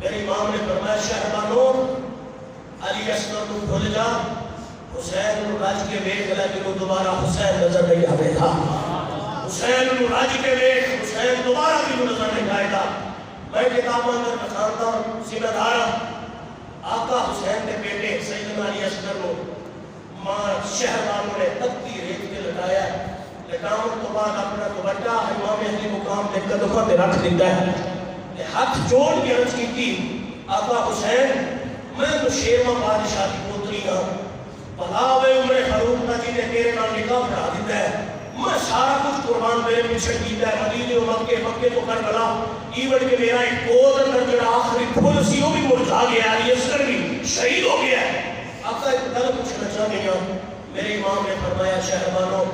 میرے امام نے فرمایا شہبانو علی اصغر تو بھول جا حسین نو رج کے ویکھ لے جنوں دوبارہ حسین نظر نہیں آئے گا حسین نو رج کے ویکھ حسین دوبارہ بھی نظر نہیں آئے گا میں کتابوں اندر بتاتا ہوں ذمہ دار آقا حسین کے بیٹے سیدنا علی اصغر نو ماں شہبانو نے تپتی ریت کے لٹایا لٹاؤں تو بعد اپنا دوپٹہ امام علی مقام دے قدموں پہ رکھ دیتا ہے ہاتھ جوڑ کے عرض کی تھی آقا حسین میں تو شیرواں بادشاہ کی پوتری ہوں بلاوے عمر فاروق کا جی نے تیرے نام نکاح پڑھا دیتا ہے میں سارا کچھ قربان میرے پیچھے کیتا ہے مدینے و مکے تو کربلا ایون کہ میرا ایک پود اندر جڑا آخری پھول سی وہ بھی مرجھا گیا ہے یہ اصغر بھی شہید ہو گیا ہے آقا ایک گل پوچھنا چاہتے ہیں میرے امام نے فرمایا شہبانو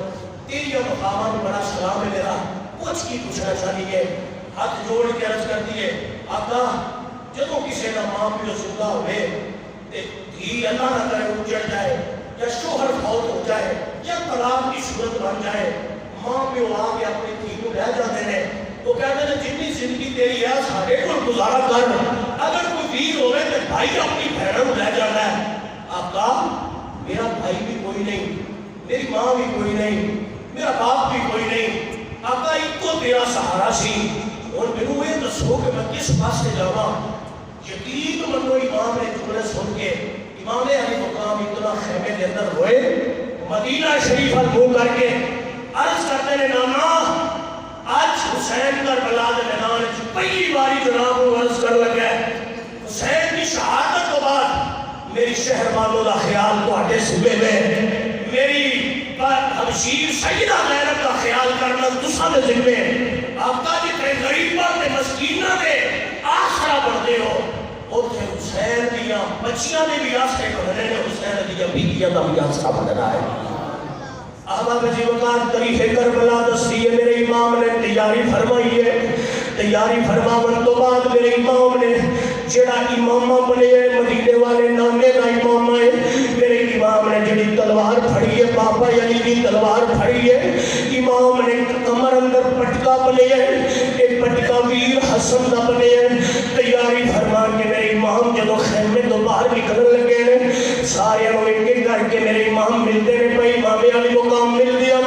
تیری مقامات بڑا سلام ہے میرا کچھ کی پوچھنا چاہیے ہاتھ جوڑ کے عرض کر دیے آقا جدوں کسی کا ماں پیو زندہ ہوئے دھی اللہ نہ کرے اجڑ جائے یا شوہر فوت ہو جائے یا طلاق کی صورت بن جائے ماں پیو آ کے اپنی دھی کو لے جاتے ہیں وہ کہتے ہیں جتنی زندگی تیری ہے ساڑھے کو گزارا کر اگر کوئی ویر ہوئے تو بھائی اپنی بہنوں لے جانا ہے آقا میرا بھائی بھی کوئی نہیں میری ماں بھی کوئی نہیں میرا باپ بھی کوئی نہیں آقا ایک تو تیرا سہارا سی اور میں یہ دسو کہ میں کس پاس سے جاواں یقین منو امام نے جملے سن کے امام علی مقام اتنا خیمے کے اندر ہوئے مدینہ شریف منہ کر کے عرض کرتے ہیں نانا آج حسین کربلا دے میدان پہلی باری جناب کو عرض کر لگا حسین کی شہادت کے بعد میری شہر والوں کا خیال تو آٹے صبح میں میری ہمشیر سیدہ غیرت کا خیال کرنا دوسرا دے ذمے آقا جی تے غریباں تے مسکیناں دے آسرا بڑھتے ہو اور تے حسین دیا بچیاں نے بھی آسرے بڑھنے نے حسین دیا بیٹیاں دا بھی آسرا بڑھنا ہے احباب جی وقار تاریخ کربلا دستی ہے میرے امام نے تیاری فرمائی ہے تیاری فرماون تو بعد میرے امام نے جڑا امامہ بنے مدینے والے نانے کا امام ہے میرے امام نے جڑی تلوار پھڑی ہے پاپا یعنی کی تلوار پھڑی ہے امام نے کمر اندر پٹکا بنے ایک پٹکا ویر حسن دا بنے تیاری فرما کے میرے امام جدو خیمے تو باہر نکلنے لگے سارے ایک کر کے میرے امام ملتے ہیں بھائی امام علی مقام مل دیا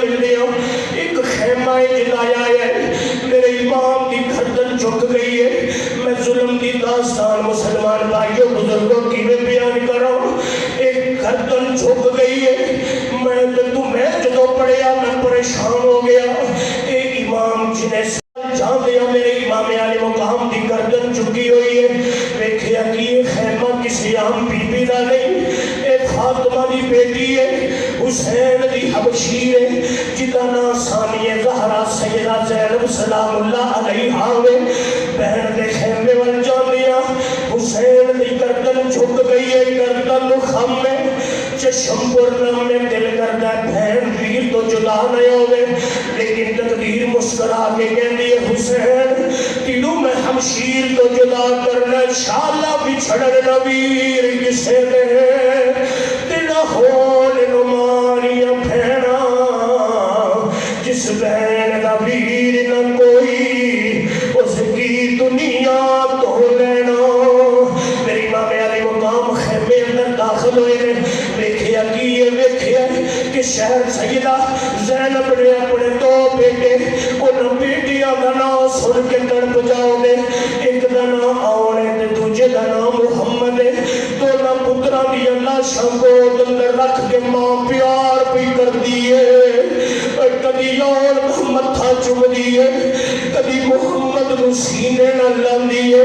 ایک خیمہ جلایا ہے میرے امام کی گھردن جھک گئی ہے میں ظلم کی داستان مسلمان بھائیوں بزرگوں کی میں بیان کر رہا ہوں ایک گھردن جھک گئی ہے میں جدو پڑھیا میں پریشان ہو گیا ایک امام جنہیں جان دیا میرے امام علی مقام کی گردن جھکی ہوئی ہے دیکھیا کہ یہ خیمہ کسی عام بی بی دا نہیں ایک فاطمہ دی بیٹی ہے حسین دی حبشی ہے جدا نا ثانیہ زہرا سیدہ زینب سلام اللہ علیہ آوے بہن دے خیمے وال جان دیا حسین دی گردن جھک گئی ہے گردن خم میں چشم پرنم میں دل کردہ بہن ویر تو جدا نہیں ہوئے لیکن تقدیر مسکرا کے کہندی ہے حسین تینوں میں ہمشیر تو جدا کرنا انشاءاللہ بچھڑن نویر کسے دے دل ہول نمانیاں پھینا جس بہن کا ویر نہ کوئی اس کی دنیا تو لینا میری امام علی مقام خیمے اندر داخل ہوئے دیکھیا کہ یہ دیکھیا کہ شہر سیدہ زینب نے اپنے دو بیٹے ان بیٹیاں کا نام سن کے تڑپ جاؤ گے ایک دا نام آونے تے دوجے دا نام محمد ہے دونوں پترا دی اللہ شنگو دندر رکھ کے ماں پیار بھی کر دیئے کدی اور محمد تھا چم دیئے کدی محمد نسینے نہ لان دیئے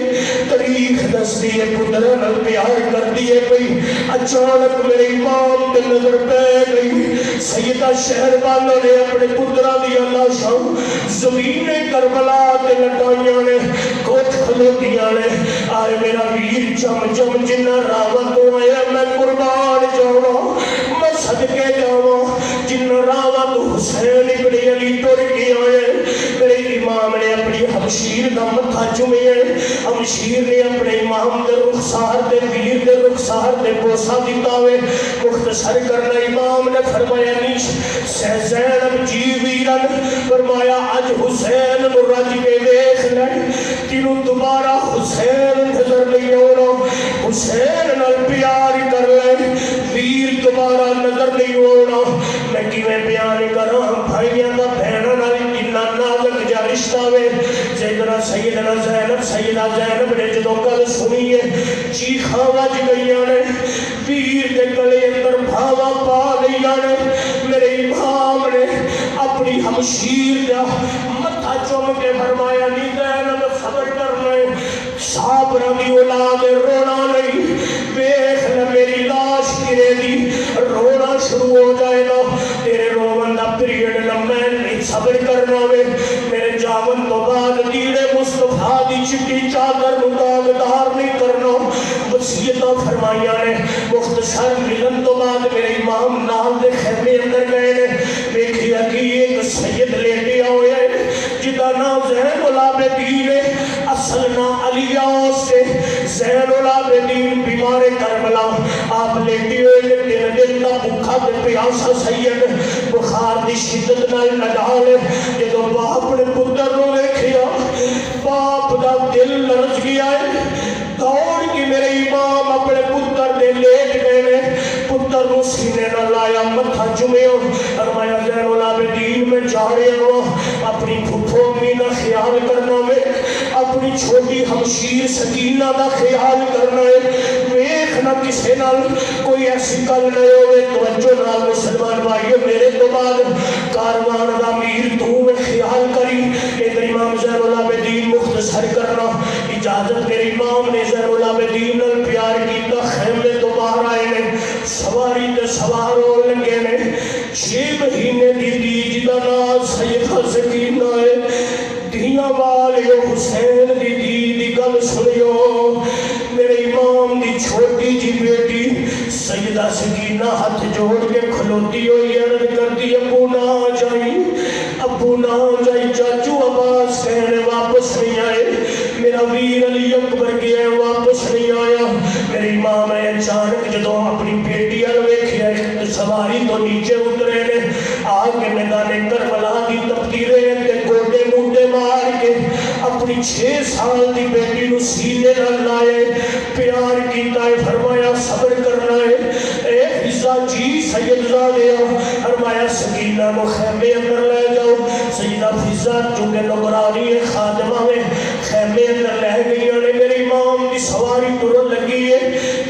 تاریخ دس دیئے پترہ نہ پیار کر دیئے بھئی اچانک میرے امام دے نظر پہ گئی سیدہ شہر والوں نے اپنے پترہ دی اللہ شاہ زمین کربلا تے لٹائیاں نے کوٹ کھلوتیاں نے آئے میرا ویر چم چم جنہ راوت تو آیا میں قربان جاؤں میں صدقے جاؤں جنہ راوت حسین ابن علی ٹر کے آئے میرے امام نے اپنی ہمشیر کا متھا چومے ہمشیر نے اپنے امام دے رخسار دے ویر دے رخسار دے بوسا دیتا ہوئے مختصر کرنا امام نے فرمایا نیش زینب جی ویرن فرمایا اج حسین نو رج کے دیکھ لیں تینوں دوبارہ حسین نظر نہیں سیدہ زینب نے جدو گل سنی ہے چیخاں وج گئیاں نے پیر کے گلے اندر بھاوا پا گئیاں نے میرے امام نے اپنی ہمشیر دا متھا چوم کے فرمایا نہیں زینب صبر کر لے صابرہ دی اولاد رونا نہیں دیکھ لے میری لاش گرے دی رونا شروع ہو جائے گا تیرے رومن دا پیریڈ لمبا نہیں صبر کرنا وے میرے جاون تو بعد دیڑے مصطفیٰ دی چٹی چادر داغدار نہیں کرنا وصیتاں فرمائیاں نے مختصر ملن تو بعد میرے امام نال دے خیمے اندر گئے نے دیکھیا کہ ایک سید لیٹیا ہویا ہے جدا نام زین العابدین ہے اصل نام علی سے زین العابدین بیمار کربلا آپ لیٹی ہوئے کہ تین دن کا بھوکا تے پیاسا سید بخار دی شدت نال نڈال جدو باپ نے پتر نو دیکھیا باپ دا دل لرز گیا ہے دوڑ کے میرے امام اپنے پتر دے لیٹ گئے نے پتر نو سینے نہ لایا متھا چومیا فرمایا زین العابدین میں جا رہا ہوں اپنی پھپھو امی دا خیال کرنا ہے اپنی چھوٹی ہمشیر سکینہ دا خیال کرنا ہے ویکھ نہ کسے نال کوئی ایسی گل نہ ہوئے توجہ نال مسلمان بھائیو میرے تو بعد کاروان دا امیر تو خیال کری ادھر امام زین العابدین مختصر کرنا اجازت میرے امام نے زین العابدین نال پیار کیتا خیمے تو باہر آئے نے سواری تے سوار ہو لگے نے 6 مہینے دی دی جدا نام سیدہ سکینہ ہے دیاں والیو حسین دی دی گل سنیو میرے امام دی چھوٹی جی بیٹی سیدہ سکینہ ہاتھ جوڑ کے کھلوتی ہوئی عرض کرتی ابو نہ جائی چاچو عباس کہنے واپس نہیں آئے میرا ویر علی اکبر گیا واپس نہیں آیا میرے امام ہے اچانک جدو اپنی بیٹی ویکھیا سواری تو نیچے اترے نے آگے میدان کربلا دی تپتی رہے تے گوڈے موڈے مار کے اپنی 6 سال دی بیٹی نو سینے نہ لائے پیار کیتا ہے فرمایا صبر کرنا ہے اے فضا جی سید زادیا فرمایا سکینہ کو خیمے اندر لے جاؤ سیدہ فضا چونکہ نگرانی ہے خادمہ میں خیمے اندر لے گئی نے میری امام دی سواری ترن لگی ہے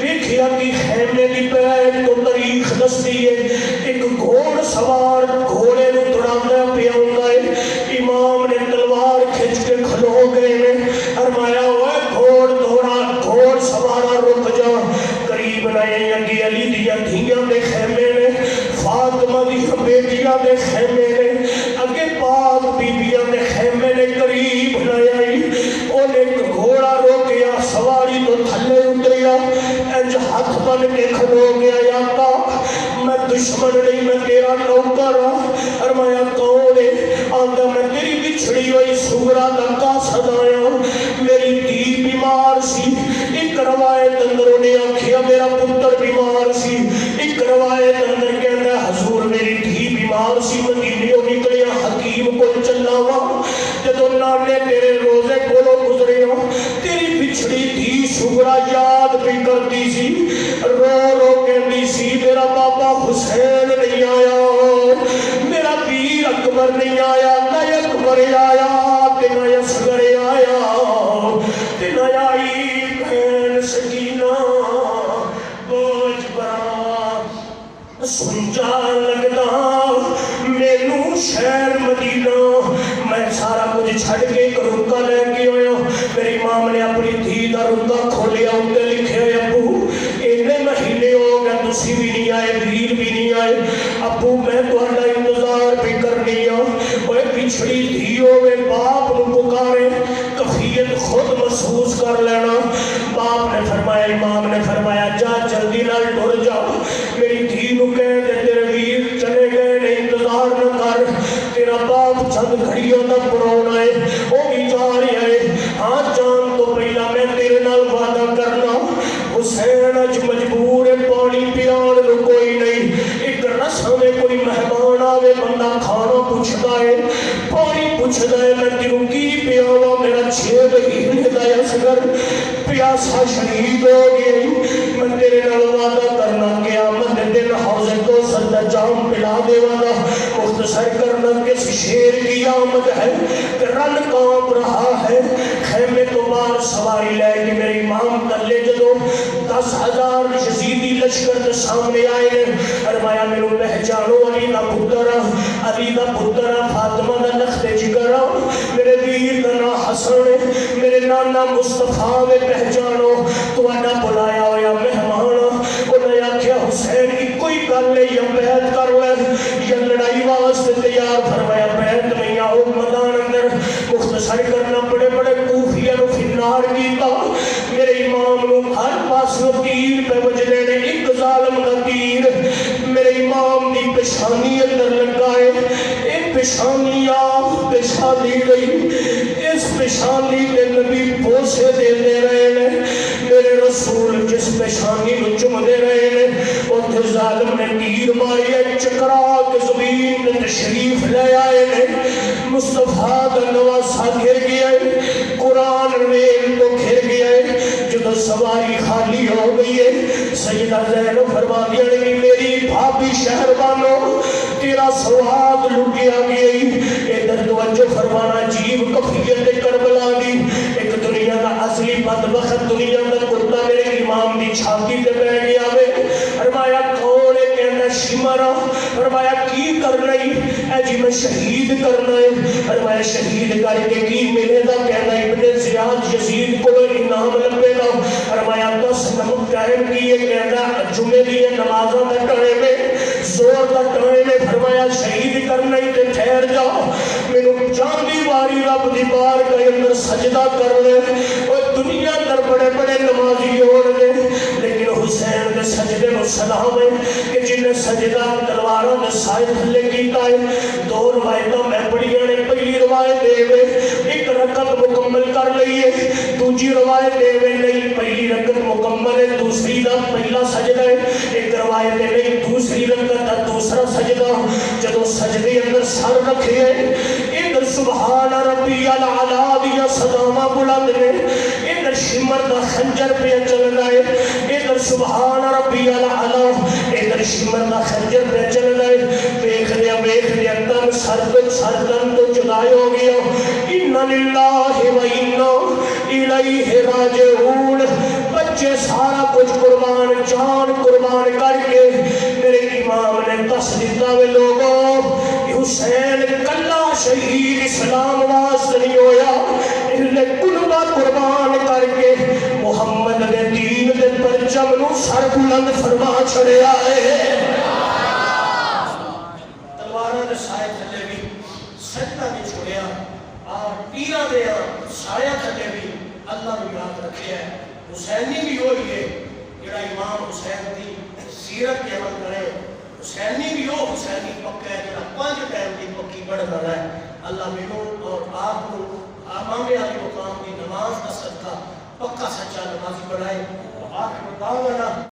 دیکھیا کہ خیمے دی پیر تو تاریخ دستی ہے ایک گھوڑ سوار گھوڑے نو تڑانا پیا ہوندا ہے امام نے تلوار کھچ کے کھلو گئے نے فرمایا اوے گھوڑ سوارا رک جا قریب نئے اگے علی دیاں دھیاں دے خیمے نے فاطمہ دی بیٹیاں دے خیمے نے اگے پاک بیبیاں دے خیمے نے قریب نئے آئی انہیں گھوڑا روکیا سواری تو تھلے اتریا انج ہاتھ بن کے کھلو گیا یا آقا میں دشمن نہیں میں تیرا نوکر فرمایا کون ہے آندا میں تیری بچھڑی ہوئی سورا دا قاصد آیا میری دھی بیمار سی ایک روایت اندر انہیں آکھیا میرا پتر بیمار سی ایک روایت اندر کہنا حضور میری دھی بیمار سی مدینیوں نکلیا حکیم کو چلاوا جدو نانے تیرے روزے کولو گزرے ہو تیری بچھڑی دھی سورا یاد بھی کرتی سی رو رو کہنی سی میرا بابا حسین نہیں آیا میرا پیر اکبر نہیں آیا نہ اکبر آیا نہ اصغر آیا نہ آئی بہن سکینہ بوجھ برا سنجا لگدا مینوں شہر مدینہ میں سارا کچھ چھڑ کے ایک رکا لے کے آیا میری امام نے اپنی دھی دا رکا کھولیا اندر لکھے ہوئے ابو اتنے مہینے ہو گئے تسی بھی نہیں آئے ویر بھی نہیں آئے ابو میں تہاڈا انتظار بھی کرنی اوے پچھڑی دھی ہوئے باپ نو پکارے کفیت خود محسوس کر لینا باپ نے فرمایا امام نے فرمایا جا جلدی نال ٹر جا میری دھی نو کہہ دے تیرے ویر چلے گئے نے انتظار نہ کر تیرا باپ چند گھڑیوں تک پرونا ہے وہ بھی جا رہا ہے ہاں جان تو پہلا میں تیرے نال وعدہ کرنا حسین اج مجبور ہے پانی پیان نو کوئی نہیں ایک رسم میں کوئی مہمان آوے بندہ کھانا پوچھتا ہے پانی پوچھتا ہے میں تیروں کی پیانا میرا 6 مہینے دا اصغر پیاسا شہید ہو گئی میں تیرے نال وعدہ کرنا قیامت دن حوض کو سر دا جام پلا دیواں گا۔ مختصر کرنا کس شیر کی آمد ہے کہ رن کانپ رہا ہے، خیمے تو بار سواری لے کے میرے امام کلے جدو 10,000 یزیدی لشکر دے سامنے آئے نے، فرمایا میرے پہچانو علی دا پترا، علی دا پترا فاطمہ دا نخت جگرا، میرے ویر دا نا حسن ہے، میرے نانا مصطفیٰ میں پہچانو تو اڈا بلایا ہویا مہمان۔ انہیں آکھیا حسین کی کوئی گل نہیں، یا بیعت کر لے یا لڑائی واسطے تیار، فرمایا بیعت نہیں آؤ میدان اندر۔ مختصر کرنا بڑے بڑے کوفیہ نو فنار کیتا، میرے امام نو ہر پاس تیر پہ وجدے نے، ایک ظالم دا تیر میرے امام دی پشانی اندر لگائے، ایک پشانی آپ پشانی گئی، اس پشانی دے نبی بوسے دے دے رہے نے، میرے رسول جس پشانی نو چم دے رہے نے، اور ظالم نے تیر ماری ہے، چکرا کے زمین نے تشریف لے آئے نے، مصطفیٰ دا نواسا گر گیا ہے، قرآن ریل تو گر گیا ہے، جدو سواری خالی ہو گئی ہے، سیدہ زینب فرما دیا کہ میری بھابی شہربانو تیرا سواد لٹیا گئی۔ ادھر توجہ فرمانا، عجیب کفیت کربلا دی، ایک دنیا کا اصلی بدبخت دنیا کا کتا میرے امام دی چھاتی تے بیٹھ گیا وے، فرمایا کون ہے؟ کہنا شمرا، فرمایا کی کر رہی؟ اے جی میں شہید کرنا ہے، فرمایا شہید کر کے کی ملے گا؟ کہنا ابن زیاد یزید کو انعام لگے گا، فرمایا 10 نمک ٹائم کیے، کہنا جمعے دیئے نمازوں کا ٹائم ہے، زور کا ٹائم ہے، فرمایا شہید کرنا ہی تے ٹھہر جاؤ، میں چاندی واری رب دی بار کے اندر سجدہ کر لے، اور دنیا در بڑے بڑے نمازی ہوڑ لے، لیکن حسین دے سجدے میں سلام ہے کہ جنہیں سجدہ تلواروں نے سائے تھلے کیتا ہے۔ 2 روایتوں میں پڑھیاں نے، پہلی روایت دے وے ایک رکعت مکمل کر لئیے، دوسری روایت دے وے نہیں پہلی رکعت مکمل ہے، دوسری دا پہلا سجدہ ہے، ایک روایت دے نہیں دوسری رکعت دا دوسرا سجدہ، جدو سجدے اندر سر رکھے ادھر سبحان ربی العلا دیا صدامہ بلند نے، ادھر شمر دا خنجر پہ چلنا ہے، ادھر سبحان ربی العلا، ادھر شمر دا خنجر پہ چلنا ہے، بیخ دیا تن سر تن تو جدائی ہو گیا، اِنَّ لِلَّهِ وَإِنَّا إِلَيْهِ رَاجِعُونَ، بچے سارا کچھ قربان جان قربان کر کے میرے امام نے دس دیتا ہوئے لوگوں، حسین کلا شہید اسلام واسطے نہیں ہویا، اس نے کنبہ قربان کر کے محمد نے دین دے پرچم نو سر بلند فرما چھڑے آئے، تلوارہ دے سائے تھلے بھی سجدہ بھی چھوڑیا، اور تیرہ دے سایہ تھلے بھی اللہ بھی یاد رکھے ہے۔ حسینی بھی ہوئی ہے، جڑا امام حسین دی سیرت کے عمل کرے، حسینی بھی ہو، حسینی پکا ہے، جڑا 5 ٹائم دی پکی بڑھنا ہے۔ اللہ منوں اور آپ کو امام علی مقام کی نماز کا صدقہ پکا سچا نمازی بنائے۔ آخر دعوانا